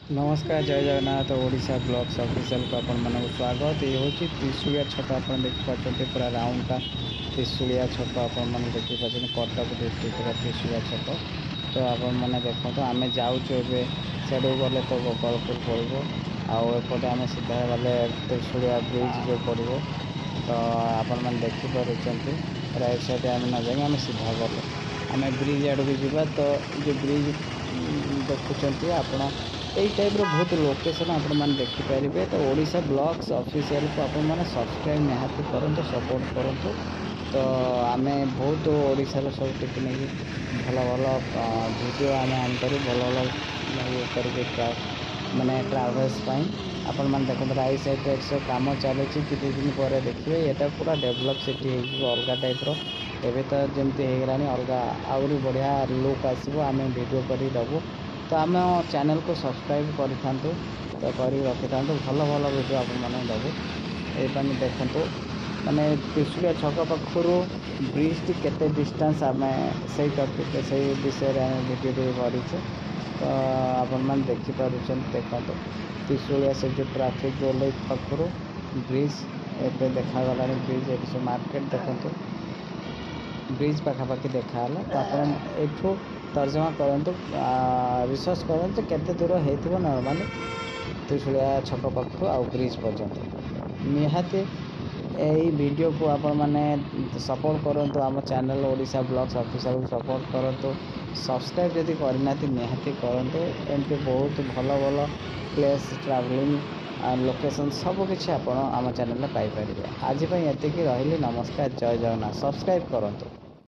नमस्कार जय Jagannath Odisha blogs official को आपण मन स्वागत। ये हूँ त्रिशूलिया छक आप देखिए पूरा राउंड का त्रिशूलिया छक आपण मैंने देखिए कटक डिस्ट्रिक्ट का त्रिशूलिया छक। तो आपण मैंने देखो आम जाऊँ सेडू गले तो गोपालपुर पड़ो आउटे आम सीधा गले त्रिशूलिया ब्रिज जो पड़ो। तो आपण मैंने देखिपुर राइट साइड आम न जाए आम सीधा गले आम ब्रिज आड़ को जावा। तो जो ब्रिज देखुं आपण यही टाइप बहुत लोकेशन आपण मैंने देखिपारे। तो ओडिशा ब्लॉग्स ऑफिशियल को आपण मैंने सब्सक्राइब निहाती करूँ सपोर्ट करूँ। तो आम बहुत ओडिशार सब टेक्निक भल भल वीडियो आम आनीपर भल भल ये माने ट्राभल्स आपण मैंने देखते राइट साइड से कम चली किसी दिन पर देखिए यहाँ पूरा डेभलप सिटी अलग टाइप्र एवं तो जमती होगलानी अलग आहरी बढ़िया लुक आसो आम वीडियो कर देवु। तो आम चैनल को सब्सक्राइब करूँ तो कर रखी था भल भल वीडियो आपने देवु। ये देखु माने त्रिशूलिया छक पाखर ब्रिज टी केते डिस्टेंस आम से टपिक से विषय आम वीडियो करूँ। तो आपण मैंने देखिपुर देखो त्रिशूलिया से जो ट्रैफिक रोड पाखर ब्रिज एवं देखागला ब्रिज ये मार्केट देखो ब्रिज पाखापाखि देखाला। तो आप एठू तर्जमा करूँ रिसर्च करूँ केते दूर हो नॉर्मली त्रिशूलिया छक पाखु आ ब्रिज पर्यंत निहाती यही वीडियो को आपण मैंने सपोर्ट करूँ। आम चैनल ओडिशा ब्लॉग्स ऑफिशियल को सपोर्ट करूँ सब्सक्राइब जदि करना निहाती करूँ। एमती बहुत भल भल प्लेस ट्रैवलिंग लोकेशन सबकि आप आम चैनल पाइपर। आज एति रही नमस्कार जय जगन्नाथ सब्सक्राइब करूँ।